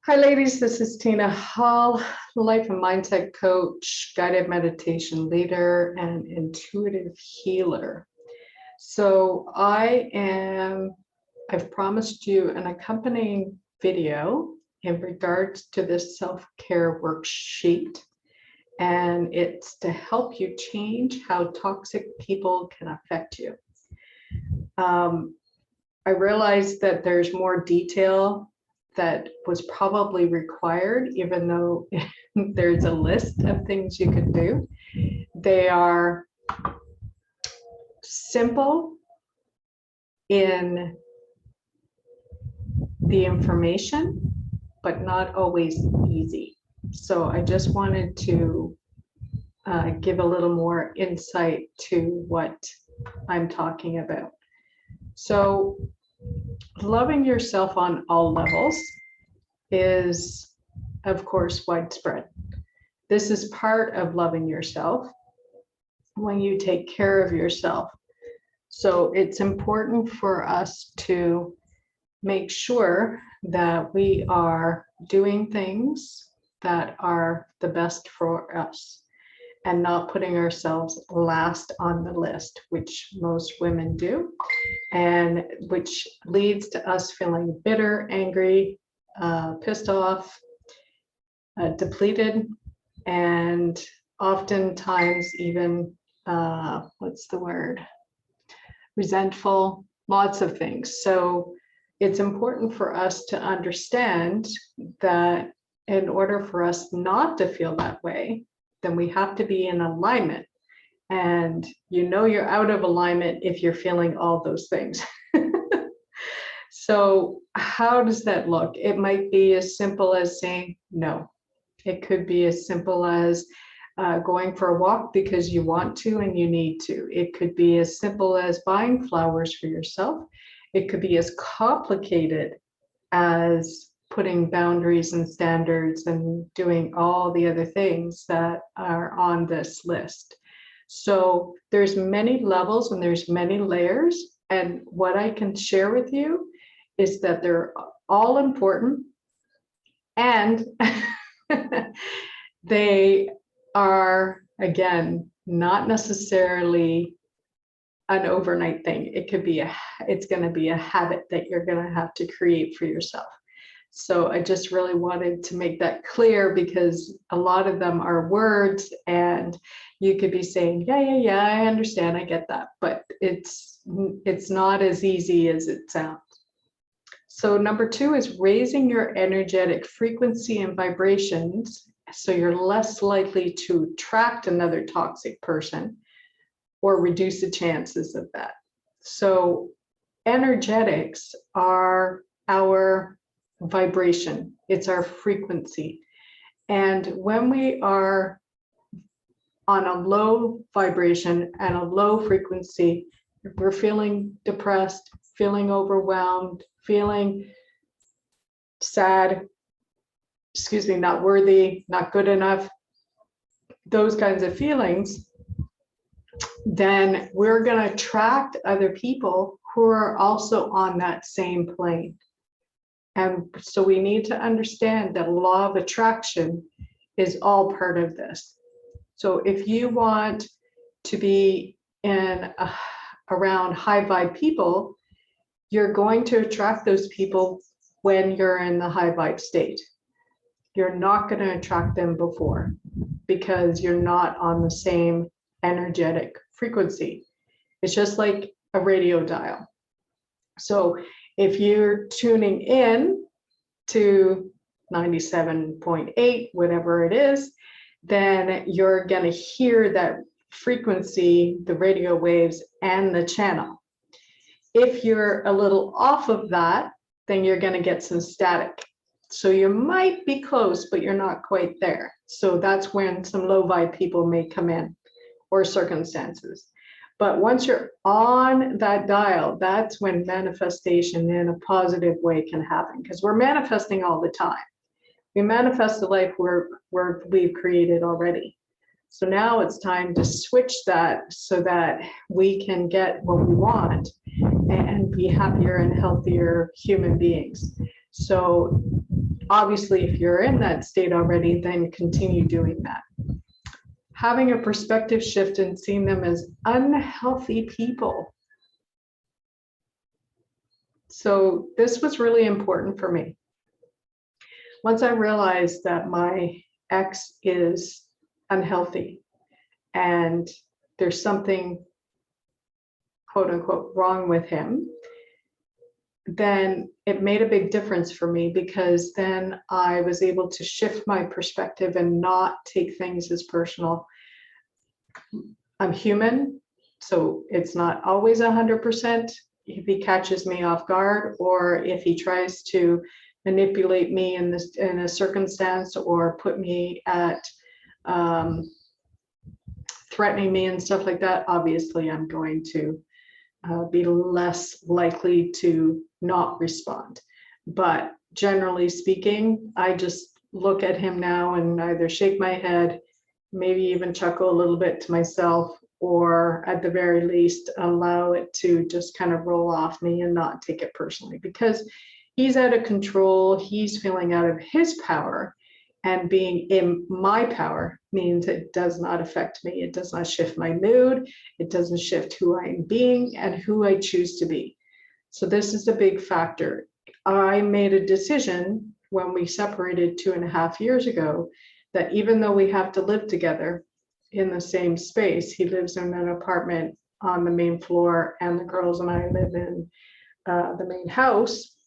Hi, ladies. This is Tina Hall, life and mindset coach, guided meditation leader, and intuitive healer. So I've promised you an accompanying video in regards to this self-care worksheet, and it's to help you change how toxic people can affect you. I realized that there's more detail that was probably required, even though there's a list of things you can do. They are simple in the information, but not always easy. So I just wanted to give a little more insight to what I'm talking about. So loving yourself on all levels is, of course, widespread. This is part of loving yourself when you take care of yourself. So it's important for us to make sure that we are doing things that are the best for us and not putting ourselves last on the list, which most women do, and which leads to us feeling bitter, angry, pissed off, depleted, and oftentimes even, resentful, lots of things. So it's important for us to understand that in order for us not to feel that way, then we have to be in alignment. And you know you're out of alignment if you're feeling all those things. So how does that look? It might be as simple as saying no. It could be as simple as going for a walk because you want to and you need to. It could be as simple as buying flowers for yourself. It could be as complicated as putting boundaries and standards and doing all the other things that are on this list. So there's many levels and there's many layers. And what I can share with you is that they're all important, and they are, again, not necessarily an overnight thing. It could be it's going to be a habit that you're going to have to create for yourself. So I just really wanted to make that clear, because a lot of them are words and you could be saying, yeah, I understand, I get that, but it's not as easy as it sounds. So number 2 is raising your energetic frequency and vibrations, so you're less likely to attract another toxic person or reduce the chances of that. So energetics are our vibration, it's our frequency. And when we are on a low vibration and a low frequency, if we're feeling depressed, feeling overwhelmed, feeling sad, not worthy, not good enough, those kinds of feelings, then we're going to attract other people who are also on that same plane. And so we need to understand that law of attraction is all part of this. So if you want to be around high vibe people, you're going to attract those people when you're in the high vibe state. You're not going to attract them before, because you're not on the same energetic frequency. It's just like a radio dial. So if you're tuning in to 97.8, whatever it is, then you're going to hear that frequency, the radio waves, and the channel. If you're a little off of that, then you're going to get some static. So you might be close, but you're not quite there. So that's when some low vibe people may come in, or circumstances. But once you're on that dial, that's when manifestation in a positive way can happen, because we're manifesting all the time. We manifest the life we've created already. So now it's time to switch that so that we can get what we want and be happier and healthier human beings. So obviously, if you're in that state already, then continue doing that. Having a perspective shift and seeing them as unhealthy people. So this was really important for me. Once I realized that my ex is unhealthy and there's something, quote unquote, wrong with him, then it made a big difference for me, because then I was able to shift my perspective and not take things as personal. I'm human, so it's not always 100%. If he catches me off guard, or if he tries to manipulate me in a circumstance, or put me at threatening me and stuff like that, obviously I'm going to be less likely to not respond. But generally speaking, I just look at him now and either shake my head, maybe even chuckle a little bit to myself, or at the very least allow it to just kind of roll off me and not take it personally, because he's out of control. He's feeling out of his power, and being in my power means it does not affect me. It does not shift my mood. It doesn't shift who I am being and who I choose to be. So this is a big factor. I made a decision when we separated 2.5 years ago that even though we have to live together in the same space, he lives in an apartment on the main floor and the girls and I live in the main house,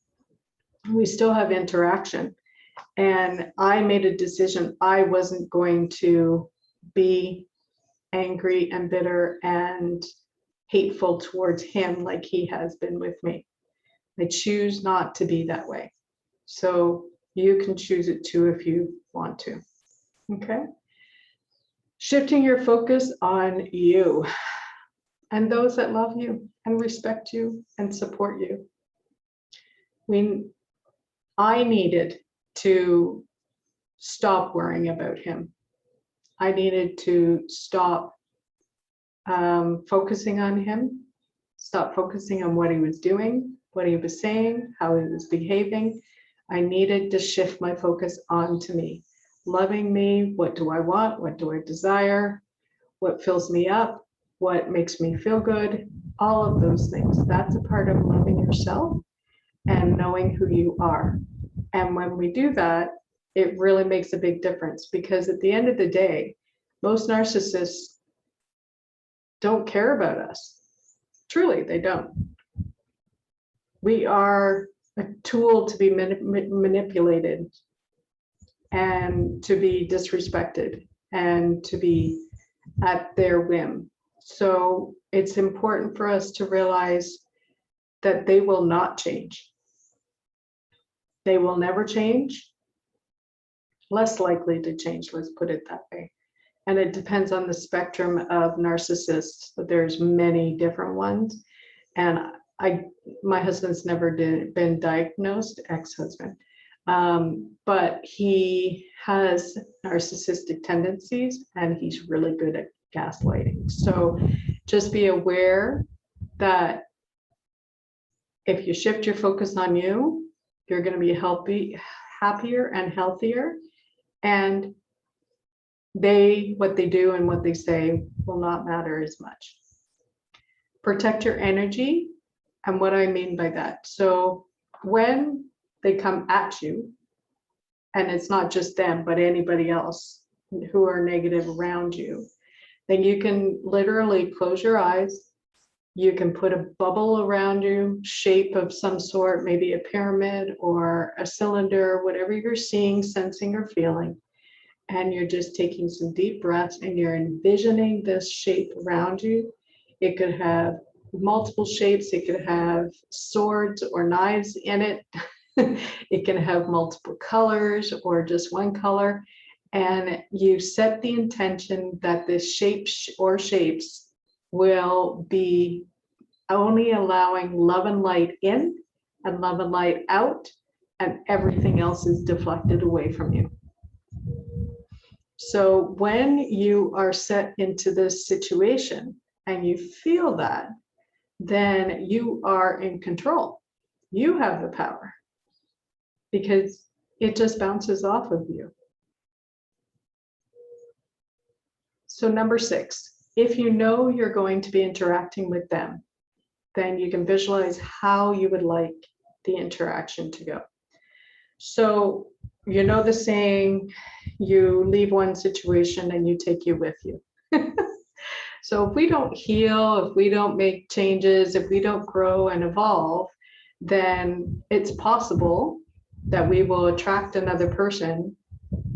we still have interaction. And I made a decision. I wasn't going to be angry and bitter and hateful towards him like he has been with me. I choose not to be that way. So you can choose it too if you want to. Okay. Shifting your focus on you and those that love you and respect you and support you. I needed to stop worrying about him. I needed to stop focusing on him, stop focusing on what he was doing, what he was saying, how he was behaving. I needed to shift my focus onto me. Loving me, what do I want? What do I desire? What fills me up? What makes me feel good? All of those things. That's a part of loving yourself and knowing who you are. And when we do that, it really makes a big difference, because at the end of the day, most narcissists don't care about us. Truly, they don't. We are a tool to be manipulated and to be disrespected and to be at their whim. So it's important for us to realize that they will not change. They will never change. Less likely to change, let's put it that way. And it depends on the spectrum of narcissists. There's many different ones. And my husband's never been diagnosed, ex-husband, but he has narcissistic tendencies and he's really good at gaslighting. So just be aware that if you shift your focus on you, you're going to be happier and healthier. And what they do and what they say will not matter as much. Protect your energy. And what I mean by that, so when they come at you, and it's not just them, but anybody else who are negative around you, then you can literally close your eyes. You can put a bubble around you, shape of some sort, maybe a pyramid or a cylinder, whatever you're seeing, sensing, or feeling. And you're just taking some deep breaths and you're envisioning this shape around you. It could have multiple shapes. It could have swords or knives in it. It can have multiple colors or just one color. And you set the intention that this shape or shapes will be only allowing love and light in and love and light out, and everything else is deflected away from you. So when you are set into this situation and you feel that, then you are in control. You have the power, because it just bounces off of you. So number 6, if you know you're going to be interacting with them, then you can visualize how you would like the interaction to go. So you know the saying, you leave one situation and you take you with you. So if we don't heal, if we don't make changes, if we don't grow and evolve, then it's possible that we will attract another person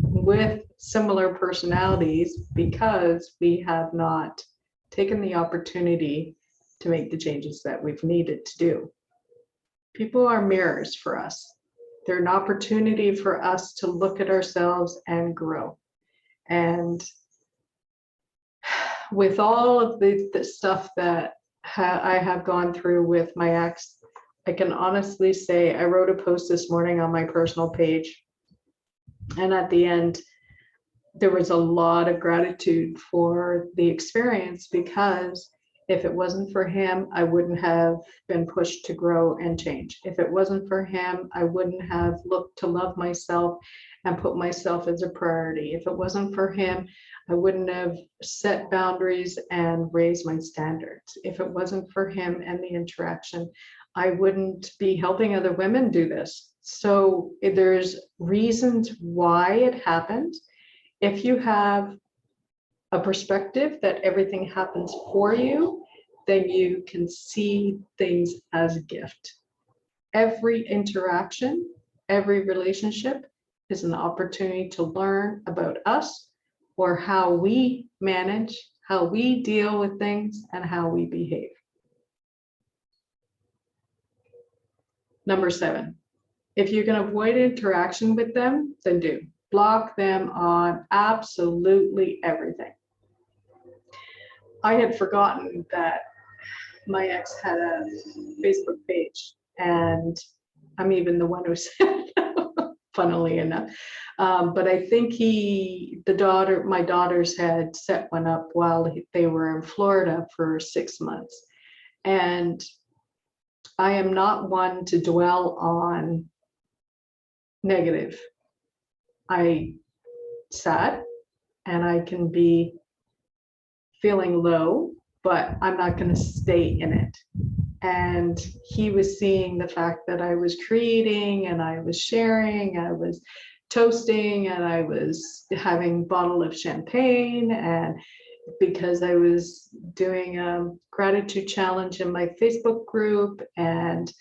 with similar personalities because we have not taken the opportunity to make the changes that we've needed to do. People are mirrors for us. They're an opportunity for us to look at ourselves and grow. And with all of the stuff that I have gone through with my ex, I can honestly say I wrote a post this morning on my personal page. And at the end, there was a lot of gratitude for the experience, because if it wasn't for him, I wouldn't have been pushed to grow and change. If it wasn't for him, I wouldn't have looked to love myself and put myself as a priority. If it wasn't for him, I wouldn't have set boundaries and raised my standards. If it wasn't for him and the interaction, I wouldn't be helping other women do this. So there's reasons why it happened. If you have a perspective that everything happens for you, then you can see things as a gift. Every interaction, every relationship is an opportunity to learn about us, or how we manage, how we deal with things, and how we behave. Number 7, if you can avoid interaction with them, then do. Block them on absolutely everything. I had forgotten that my ex had a Facebook page, and I'm even the one who said it, funnily enough. But I think my daughters had set one up while they were in Florida for 6 months. And I am not one to dwell on negative. I sat, and I can be feeling low, but I'm not going to stay in it. And he was seeing the fact that I was creating, and I was sharing, I was toasting, and I was having a bottle of champagne, and because I was doing a gratitude challenge in my Facebook group. And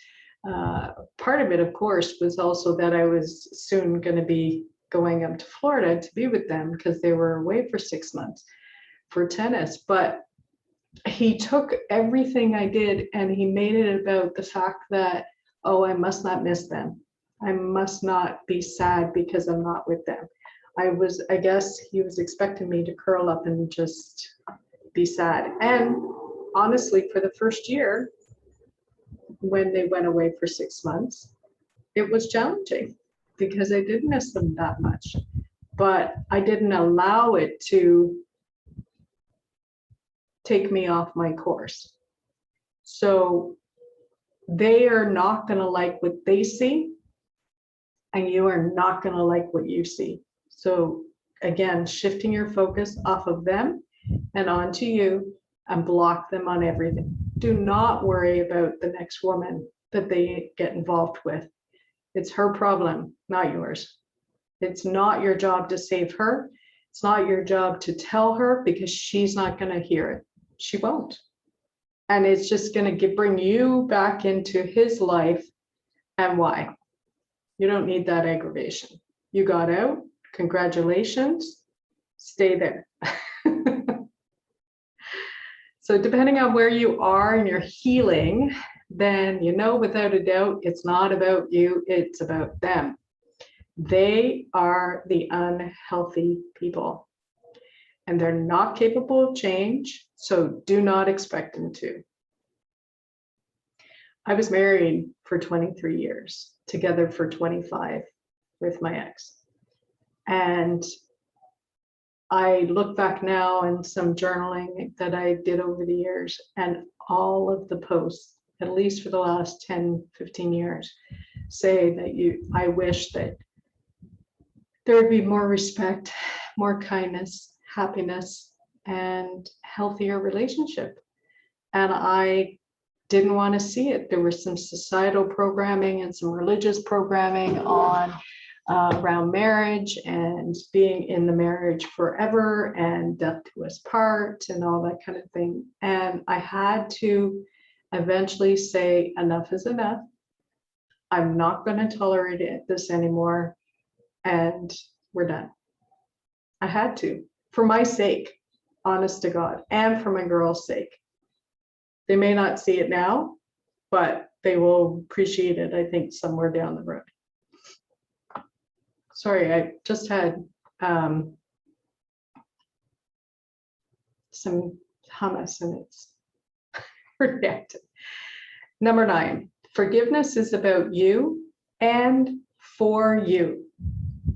part of it, of course, was also that I was soon going to be going up to Florida to be with them, because they were away for 6 months for tennis. But he took everything I did and he made it about the fact that, oh, I must not miss them. I must not be sad because I'm not with them. I guess he was expecting me to curl up and just be sad. And honestly, for the first year, when they went away for 6 months, it was challenging because I did miss them that much. But I didn't allow it to take me off my course. So they are not going to like what they see, and you are not going to like what you see. So again, shifting your focus off of them and onto you, and block them on everything. Do not worry about the next woman that they get involved with. It's her problem, not yours. It's not your job to save her. It's not your job to tell her, because she's not going to hear it. She won't. And it's just going to bring you back into his life. And why? You don't need that aggravation. You got out. Congratulations. Stay there. So depending on where you are in your healing, then you know without a doubt it's not about you, it's about them. They are the unhealthy people, and they're not capable of change, so do not expect them to. I was married for 23 years, together for 25 with my ex. And I look back now and some journaling that I did over the years, and all of the posts, at least for the last 10, 15 years, say that I wish that there would be more respect, more kindness, happiness, and healthier relationship. And I didn't want to see it. There was some societal programming and some religious programming on around marriage and being in the marriage forever and death to us part and all that kind of thing. And I had to eventually say, enough is enough. I'm not going to tolerate this anymore. And we're done. I had to, for my sake, honest to God, and for my girls' sake. They may not see it now, but they will appreciate it, I think, somewhere down the road. Sorry, I just had some hummus and it's reacted. Number 9, forgiveness is about you and for you.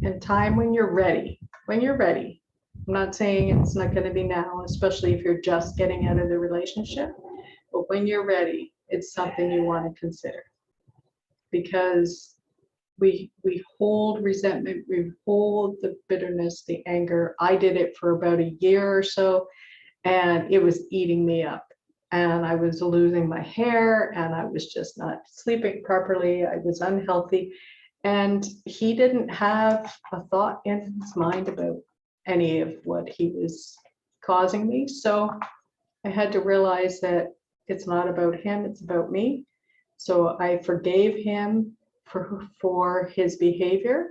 And time when you're ready. When you're ready. I'm not saying it's not going to be now, especially if you're just getting out of the relationship. But when you're ready, it's something you want to consider. Because we hold resentment, we hold the bitterness, the anger. I did it for about a year or so, and it was eating me up. And I was losing my hair, and I was just not sleeping properly. I was unhealthy. And he didn't have a thought in his mind about any of what he was causing me. So I had to realize that it's not about him, it's about me. So I forgave him for his behavior,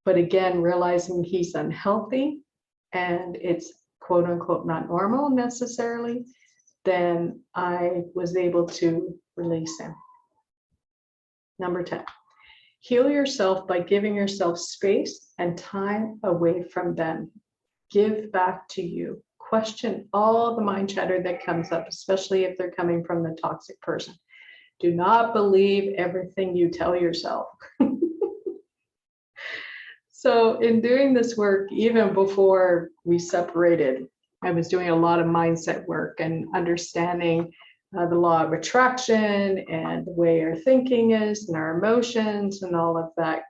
but again, realizing he's unhealthy and it's quote unquote not normal necessarily, then I was able to release him. Number 10. Heal yourself by giving yourself space and time away from them. Give back to you. Question all the mind chatter that comes up, especially if they're coming from the toxic person. Do not believe everything you tell yourself. So in doing this work, even before we separated, I was doing a lot of mindset work and understanding the law of attraction and the way our thinking is and our emotions and all of that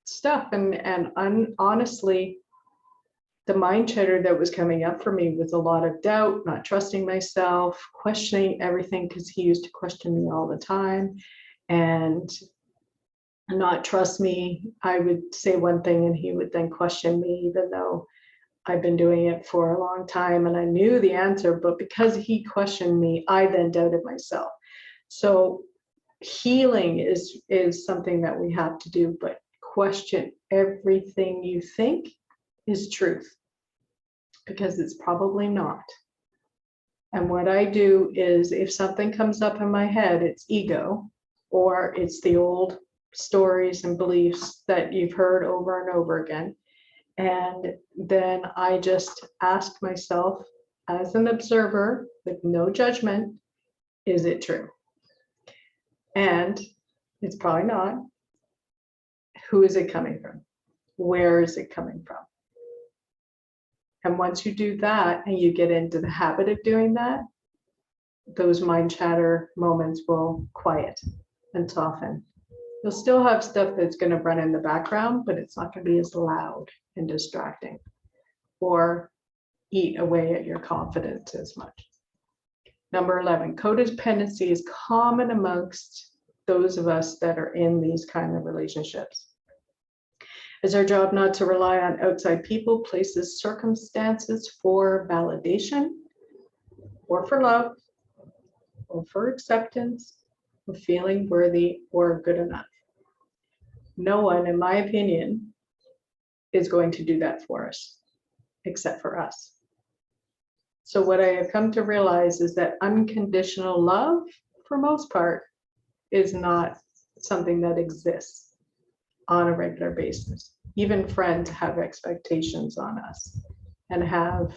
stuff. And honestly, the mind chatter that was coming up for me was a lot of doubt, not trusting myself, questioning everything, because he used to question me all the time and not trust me. I would say one thing and he would then question me, even though I've been doing it for a long time and I knew the answer, but because he questioned me, I then doubted myself. So healing is something that we have to do, but question everything you think is truth, because it's probably not. And what I do is if something comes up in my head, it's ego, or it's the old stories and beliefs that you've heard over and over again. And then I just ask myself as an observer with no judgment, is it true? And it's probably not. Who is it coming from? Where is it coming from? And once you do that and you get into the habit of doing that, those mind chatter moments will quiet and soften. You'll still have stuff that's going to run in the background, but it's not going to be as loud and distracting or eat away at your confidence as much. Number 11, codependency is common amongst those of us that are in these kind of relationships. It's our job not to rely on outside people, places, circumstances for validation or for love or for acceptance or feeling worthy or good enough. No one, in my opinion, is going to do that for us, except for us. So what I have come to realize is that unconditional love, for most part, is not something that exists on a regular basis. Even friends have expectations on us and have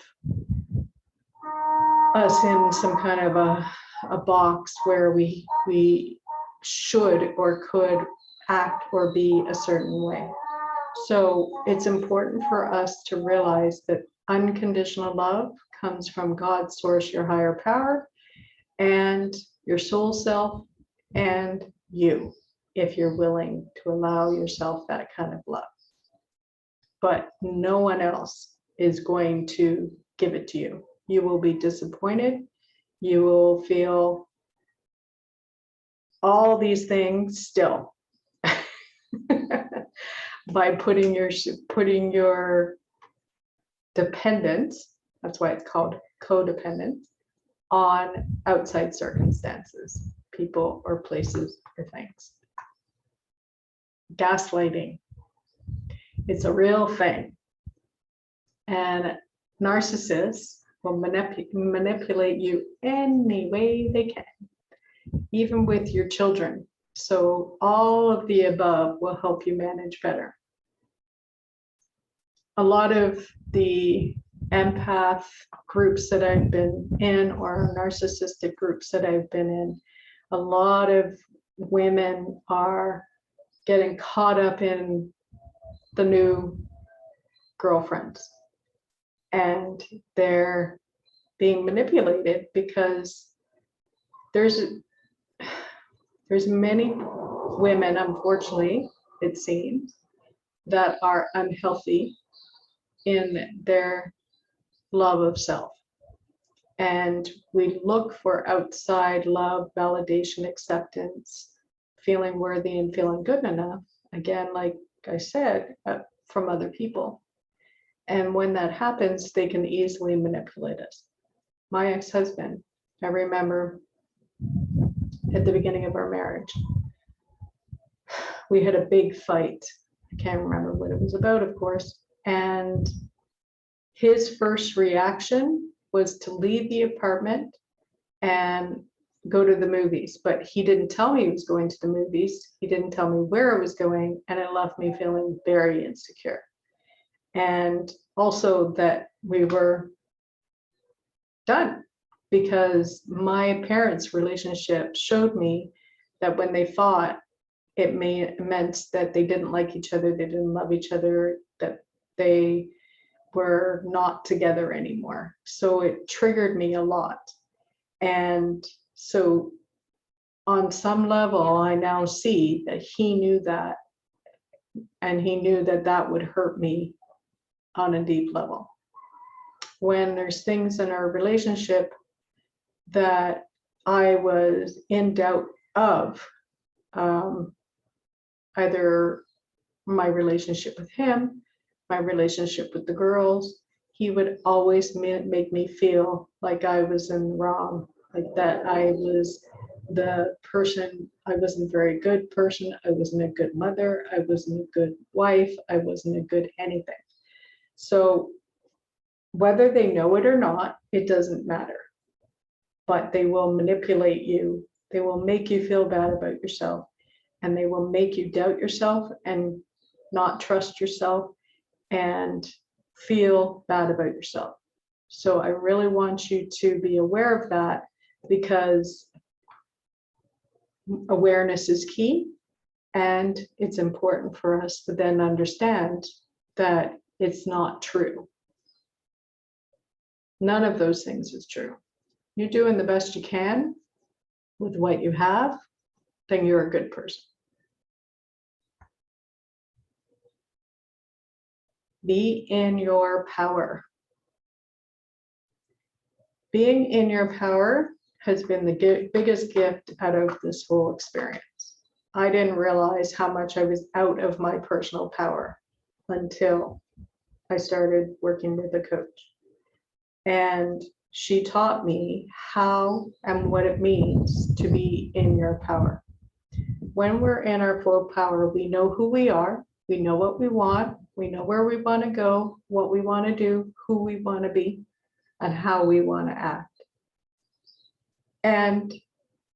us in some kind of a box where we should or could act or be a certain way. So it's important for us to realize that unconditional love comes from God's source, your higher power, and your soul self, and you, if you're willing to allow yourself that kind of love. but no one else is going to give it to you. You will be disappointed. You will feel all these things still by putting your dependence, that's why it's called codependence, on outside circumstances, people or places or things. Gaslighting, it's a real thing. And narcissists will manipulate you any way they can, even with your children. So all of the above will help you manage better. A lot of the empath groups that I've been in, or narcissistic groups that I've been in, a lot of women are getting caught up in the new girlfriends, and they're being manipulated because there's many women, unfortunately, it seems, that are unhealthy in their love of self. And we look for outside love, validation, acceptance, feeling worthy and feeling good enough, again, like I said, from other people. And when that happens, they can easily manipulate us. My ex-husband, I remember at the beginning of our marriage, we had a big fight. I can't remember what it was about, of course. And his first reaction was to leave the apartment and go to the movies. But he didn't tell me he was going to the movies. He didn't tell me where I was going, and it left me feeling very insecure. And also that we were done, because my parents' relationship showed me that when they fought, it meant that they didn't like each other, they didn't love each other, that they were not together anymore. So it triggered me a lot. And so on some level, I now see that he knew that, and he knew that that would hurt me on a deep level. When there's things in our relationship that I was in doubt of, either my relationship with him, my relationship with the girls, he would always make me feel like I was in the wrong, like that I was the person, I wasn't a very good person, I wasn't a good mother, I wasn't a good wife, I wasn't a good anything. So whether they know it or not, it doesn't matter. But they will manipulate you. They will make you feel bad about yourself, and they will make you doubt yourself and not trust yourself and feel bad about yourself. So I really want you to be aware of that, because awareness is key, and it's important for us to then understand that it's not true. None of those things is true. You're doing the best you can with what you have, then you're a good person. Be in your power. Being in your power has been the biggest gift out of this whole experience. I didn't realize how much I was out of my personal power until I started working with a coach. And she taught me how and what it means to be in your power. When we're in our full power, we know who we are, we know what we want, we know where we want to go, what we want to do, who we want to be, and how we want to act. And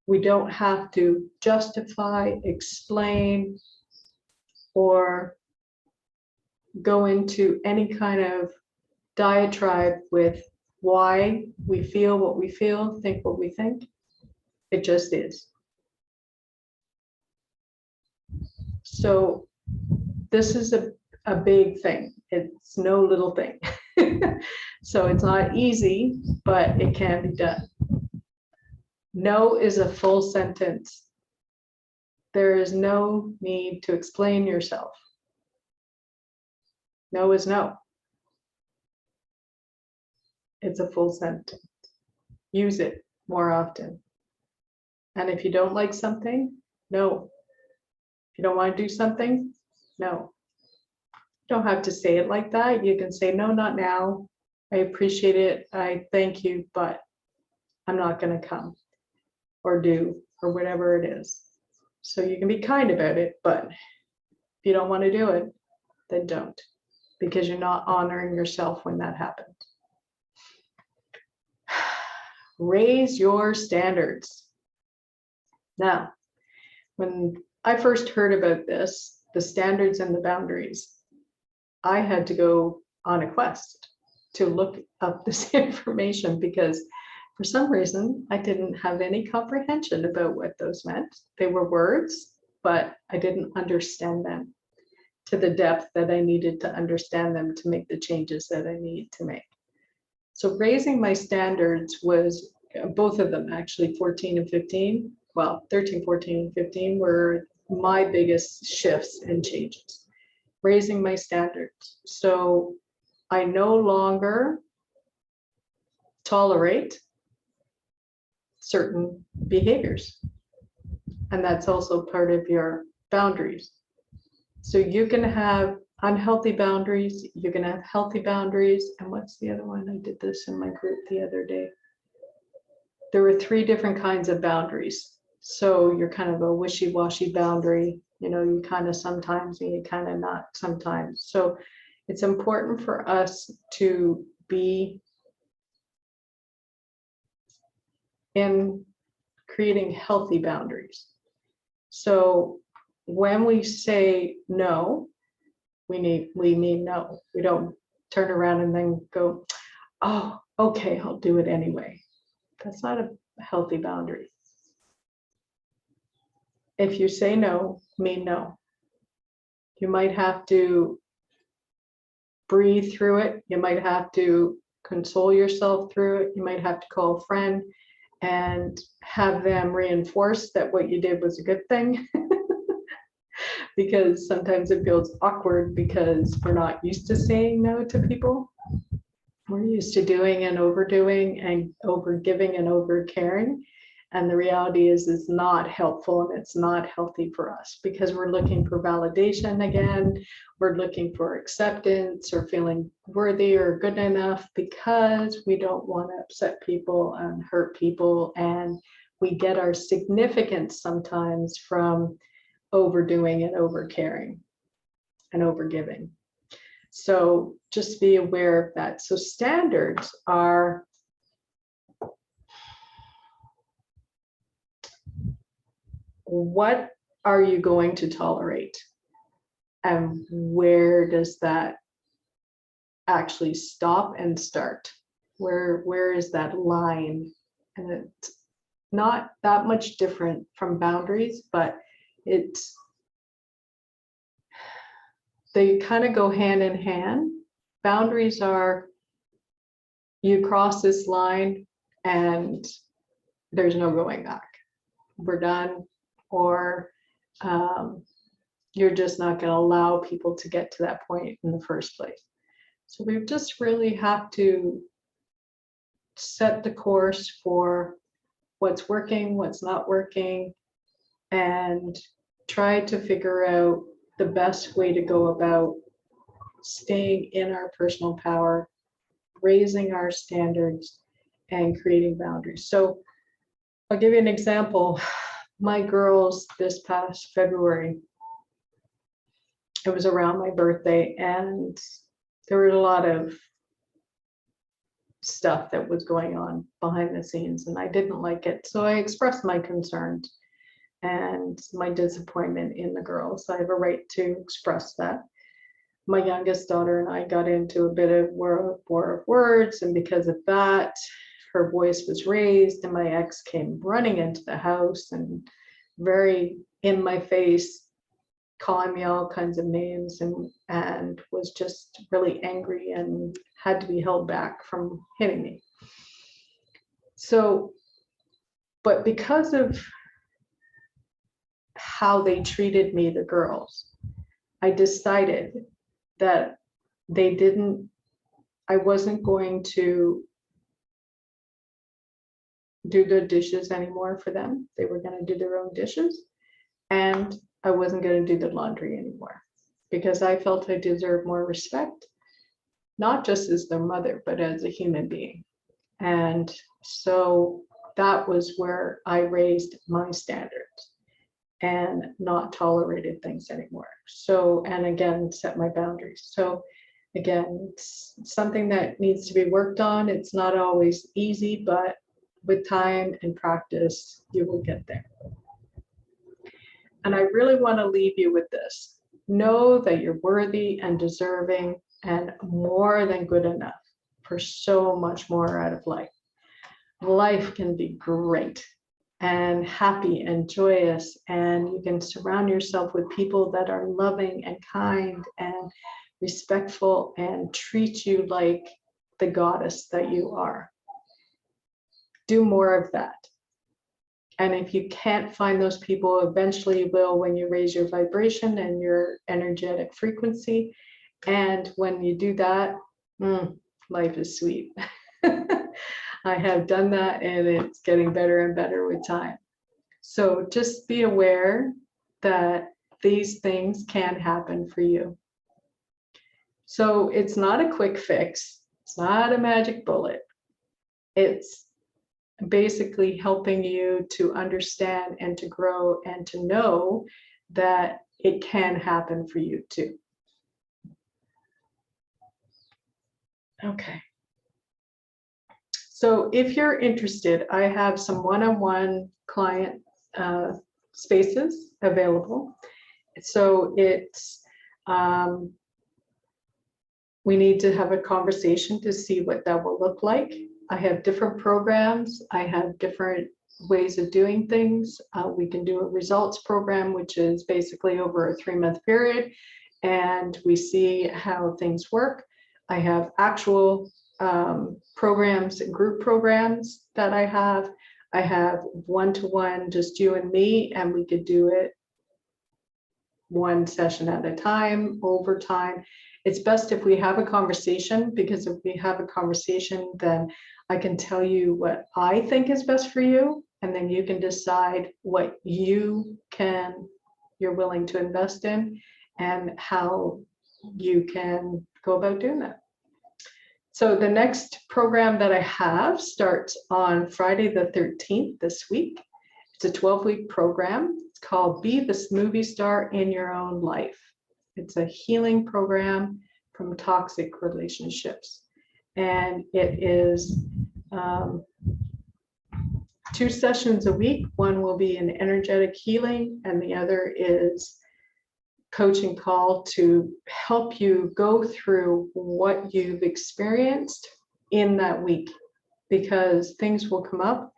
we don't have to justify, explain, or go into any kind of diatribe with why we feel what we feel, think what we think. It just is. So this is a big thing. It's no little thing. So it's not easy, but it can be done. No is a full sentence. There is no need to explain yourself. No is no. It's a full sentence. Use it more often. And if you don't like something, no. If you don't want to do something, no. You don't have to say it like that. You can say, no, not now. I appreciate it. I thank you, but I'm not going to come or do or whatever it is. So you can be kind about it, but if you don't want to do it, then don't, because you're not honoring yourself when that happens. Raise your standards. Now, when I first heard about this, the standards and the boundaries, I had to go on a quest to look up this information because for some reason I didn't have any comprehension about what those meant. They were words, but I didn't understand them to the depth that I needed to understand them to make the changes that I need to make. So raising my standards was both of them actually, 14 and 15. Well, 13, 14, and 15 were my biggest shifts and changes. Raising my standards. So I no longer tolerate certain behaviors. And that's also part of your boundaries. So you can have unhealthy boundaries, you can have healthy boundaries. And what's the other one? I did this in my group the other day. There were 3 different kinds of boundaries. So you're kind of a wishy-washy boundary, you kind of sometimes and you kind of not sometimes. So it's important for us to be in creating healthy boundaries. So when we say no, we mean no. We don't turn around and then go, oh, okay, I'll do it anyway. That's not a healthy boundary. If you say no, mean no. You might have to breathe through it. You might have to console yourself through it. You might have to call a friend and have them reinforce that what you did was a good thing. Because sometimes it feels awkward because we're not used to saying no to people. We're used to doing and overdoing and overgiving and overcaring. And the reality is it's not helpful and it's not healthy for us because we're looking for validation again. We're looking for acceptance or feeling worthy or good enough because we don't want to upset people and hurt people. And we get our significance sometimes from overdoing and overcaring and overgiving. So just be aware of that. So standards are what are you going to tolerate? And where does that actually stop and start? Where is that line? And it's not that much different from boundaries, but they kind of go hand in hand. Boundaries are you cross this line and there's no going back. We're done, or you're just not going to allow people to get to that point in the first place. So we just really have to set the course for what's working, what's not working, and try to figure out the best way to go about staying in our personal power, raising our standards, and creating boundaries. So I'll give you an example. My girls this past February, it was around my birthday, and there were a lot of stuff that was going on behind the scenes, and I didn't like it. So I expressed my concerns and my disappointment in the girls. I have a right to express that. My youngest daughter and I got into a bit of war of words, and because of that, her voice was raised, and my ex came running into the house and very in my face, calling me all kinds of names, and was just really angry and had to be held back from hitting me. So, but because of how they treated me, the girls, I decided that I wasn't going to do the dishes anymore for them. They were going to do their own dishes, and I wasn't going to do the laundry anymore because I felt I deserved more respect, not just as their mother, but as a human being. And so that was where I raised my standards and not tolerated things anymore. So, and again, set my boundaries. So again, it's something that needs to be worked on. It's not always easy, but with time and practice, you will get there. And I really want to leave you with this. Know that you're worthy and deserving and more than good enough for so much more out of life. Life can be great and happy and joyous, and you can surround yourself with people that are loving and kind and respectful and treat you like the goddess that you are. Do more of that. And if you can't find those people, eventually you will when you raise your vibration and your energetic frequency. And when you do that, life is sweet. I have done that, and it's getting better and better with time. So just be aware that these things can happen for you. So it's not a quick fix. It's not a magic bullet. It's basically helping you to understand and to grow and to know that it can happen for you too. Okay. So if you're interested, I have some one-on-one client spaces available. So it's, we need to have a conversation to see what that will look like. I have different programs. I have different ways of doing things. We can do a results program, which is basically over a 3-month period, and we see how things work. I have actual programs, group programs that I have. I have one-to-one, just you and me, and we could do it one session at a time, over time. It's best if we have a conversation, because if we have a conversation, then I can tell you what I think is best for you, and then you can decide what you're willing to invest in and how you can go about doing that. So the next program that I have starts on Friday the 13th this week. It's a 12-week program. It's called Be the Movie Star in Your Own Life. It's a healing program from toxic relationships. And it is 2 sessions a week. One will be an energetic healing, and the other is coaching call to help you go through what you've experienced in that week, because things will come up,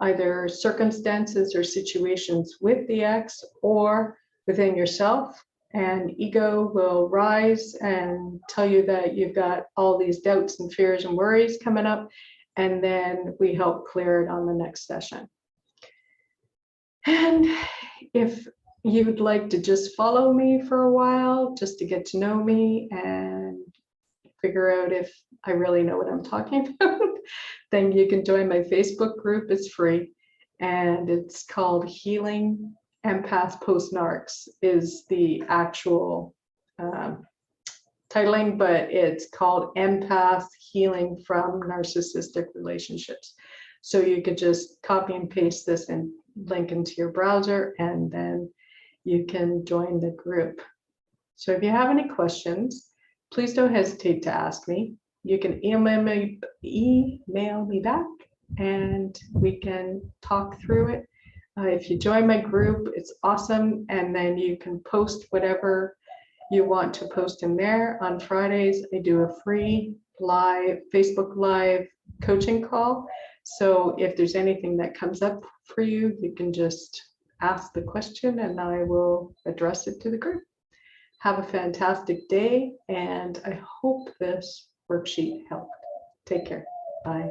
either circumstances or situations with the ex or within yourself, and ego will rise and tell you that you've got all these doubts and fears and worries coming up, and then we help clear it on the next session. And if you'd like to just follow me for a while, just to get to know me and figure out if I really know what I'm talking about, then you can join my Facebook group. It's free, and it's called Healing Empath Post Narcs is the actual titling, but it's called Empath Healing from Narcissistic Relationships. So you could just copy and paste this and link into your browser, and then you can join the group. So if you have any questions, please don't hesitate to ask me. You can email me back, and we can talk through it. If you join my group, it's awesome, and then you can post whatever you want to post in there. On Fridays, I do a free Facebook Live coaching call. So if there's anything that comes up for you, you can just ask the question and I will address it to the group. Have a fantastic day, and I hope this worksheet helped. Take care. Bye.